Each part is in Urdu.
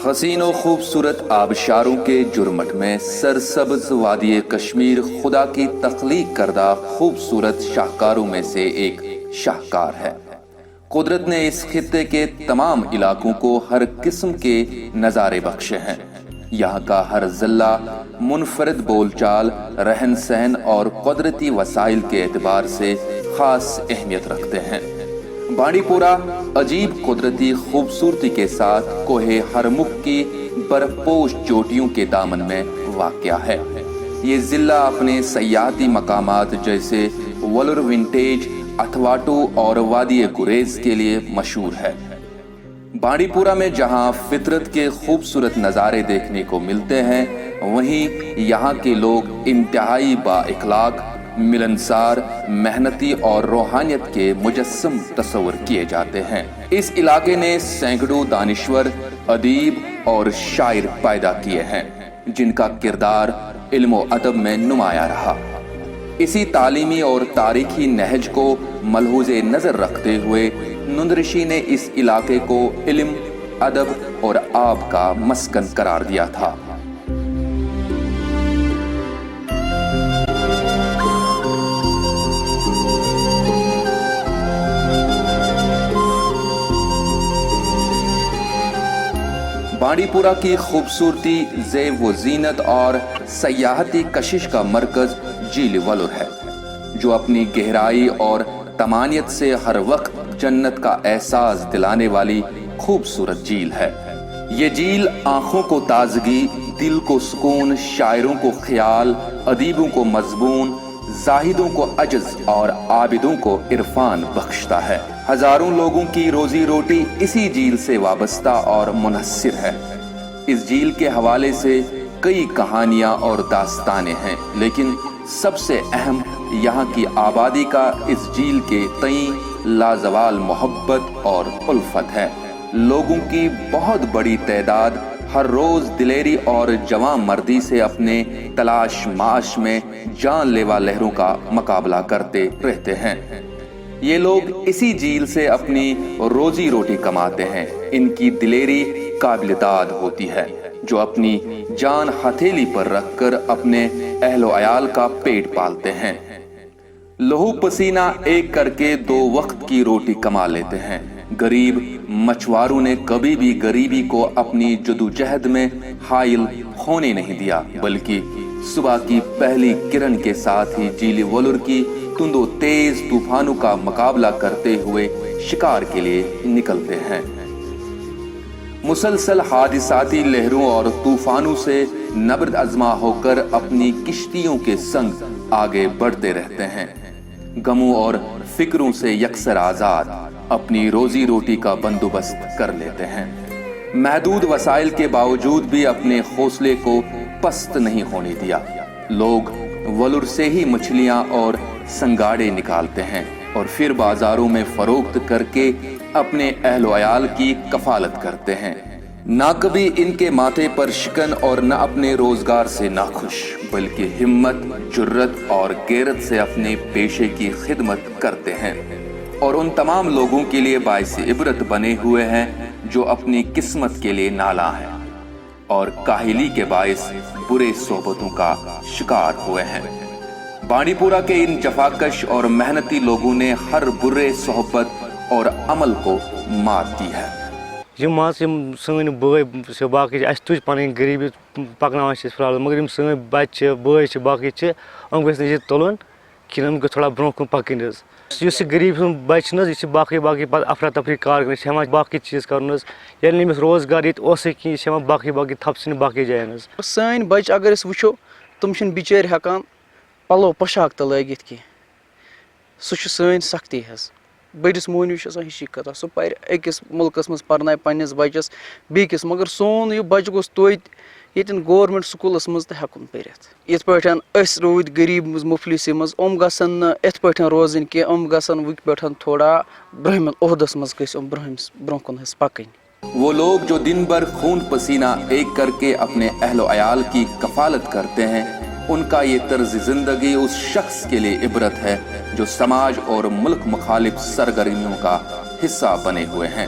حسین و خوبصورت آبشاروں کے جرمٹ میں سرسبز وادی کشمیر خدا کی تخلیق کردہ خوبصورت شاہکاروں میں سے ایک شاہکار ہے۔ قدرت نے اس خطے کے تمام علاقوں کو ہر قسم کے نظارے بخشے ہیں۔ یہاں کا ہر ضلع منفرد بول چال، رہن سہن اور قدرتی وسائل کے اعتبار سے خاص اہمیت رکھتے ہیں۔ بانڈی پورہ عجیب قدرتی خوبصورتی کے ساتھ کوہ ہرمکھ کی برف پوش چوٹیوں کے دامن میں واقع ہے۔ یہ ضلع اپنے سیاحتی مقامات جیسے ولر ونٹیج، اتھواٹو اور وادی گریز کے لیے مشہور ہے۔ بانڈی پورہ میں جہاں فطرت کے خوبصورت نظارے دیکھنے کو ملتے ہیں، وہیں یہاں کے لوگ انتہائی با اخلاق، ملنسار، محنتی اور روحانیت کے مجسم تصور کیے جاتے ہیں۔ اس علاقے نے سینکڑوں دانشور، ادیب اور شاعر پیدا کیے ہیں، جن کا کردار علم و ادب میں نمایاں رہا۔ اسی تعلیمی اور تاریخی نہج کو ملحوظ نظر رکھتے ہوئے نندرشی نے اس علاقے کو علم، ادب اور آب کا مسکن قرار دیا تھا۔ بانڈی پورہ کی خوبصورتی، زیب و زینت اور سیاحتی کشش کا مرکز جھیل ولر ہے، جو اپنی گہرائی اور تمانیت سے ہر وقت جنت کا احساس دلانے والی خوبصورت جھیل ہے۔ یہ جھیل آنکھوں کو تازگی، دل کو سکون، شاعروں کو خیال، ادیبوں کو مضمون، زاہدوں کو عجز اور عابدوں کو عرفان بخشتا ہے۔ ہزاروں لوگوں کی روزی روٹی اسی جھیل سے وابستہ اور منحصر ہے۔ اس جھیل کے حوالے سے کئی کہانیاں اور داستانیں ہیں، لیکن سب سے اہم یہاں کی آبادی کا اس جھیل کے تئیں لازوال محبت اور الفت ہے۔ لوگوں کی بہت بڑی تعداد ہر روز دلیری اور جواں مردی سے اپنے تلاش معاش میں جان لیوا لہروں کا مقابلہ کرتے رہتے ہیں۔ یہ لوگ اسی جھیل سے اپنی روزی روٹی کماتے ہیں۔ ان کی دلیری قابل داد ہوتی ہے، جو اپنی جان ہتھیلی پر رکھ کر اپنے اہل و عیال کا پیٹ پالتے ہیں۔ لہو پسینہ ایک کر کے 2 وقت کی روٹی کما لیتے ہیں۔ غریب مچھواروں نے کبھی بھی غریبی کو اپنی جدوجہد میں حائل ہونے نہیں دیا، بلکہ صبح کی پہلی کرن کے ساتھ ہی جھیل ولر کی تند و تیز طوفانوں کا مقابلہ کرتے ہوئے شکار کے لیے نکلتے ہیں۔ مسلسل حادثاتی لہروں اور طوفانوں سے نبرد آزما ہو کر اپنی کشتیوں کے سنگ آگے بڑھتے رہتے ہیں۔ غموں اور فکروں سے یکسر آزاد اپنی روزی روٹی کا بندوبست کر لیتے ہیں۔ محدود وسائل کے باوجود بھی اپنے حوصلے کو پست نہیں ہونے دیا۔ لوگ ولر سے ہی مچھلیاں اور سنگاڑے نکالتے ہیں اور پھر بازاروں میں فروخت کر کے اپنے اہل و عیال کی کفالت کرتے ہیں۔ نہ کبھی ان کے ماتھے پر شکن اور نہ اپنے روزگار سے ناخوش، بلکہ ہمت، جرت اور غیرت سے اپنے پیشے کی خدمت کرتے ہیں، اور ان تمام لوگوں کے لیے باعث عبرت بنے ہوئے ہیں جو اپنی قسمت کے لیے نالاں ہیں اور کاہلی کے باعث برے صحبتوں کا شکار ہوئے ہیں۔ بانڈی پورہ کے ان جفاکش اور محنتی لوگوں نے ہر برے صحبت اور عمل کو مات دی ہے۔ سن بھائی باقی اس تج پن غریبی پکنان فی الحال، مگر سن بچہ بھائی باقی ام گھن یہ تلن کھین ام تھوڑا برو کن پکن اس غریب سن بچہ یہ باقی پتہ افراتفری کار کر ہمان باقی چیز کرن یل نمس روزگار یہ کھین باقی تھپ سن باقی جائن سن بچہ اگر وچو تم بچار ہکان پلو پوشاک تہ لگت کی سہ سن سختی حس بڑس مہنیو ہشی کتھ سہ پہ اکس ملکس مز پرنائے پنس بچس بیکس، مگر سون یہ بچہ گوس یتن گورمنٹ سکولس مز تہ ہکن پرت یت پہ اس رود غریب مفلسی مز ام گھن ات پہ روزن کی ام گھن وک پہ تھوڑا برہم عہدس مز گھس برو کن حس پکن۔ وہ لوگ جو دن بھر خون پسینہ ایک کر کے اپنے اہل و عیال کی کفالت کرتے ہیں، ان کا یہ طرز زندگی اس شخص کے لیے عبرت ہے جو سماج اور ملک مخالف سرگرمیوں کا حصہ بنے ہوئے ہیں۔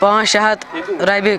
500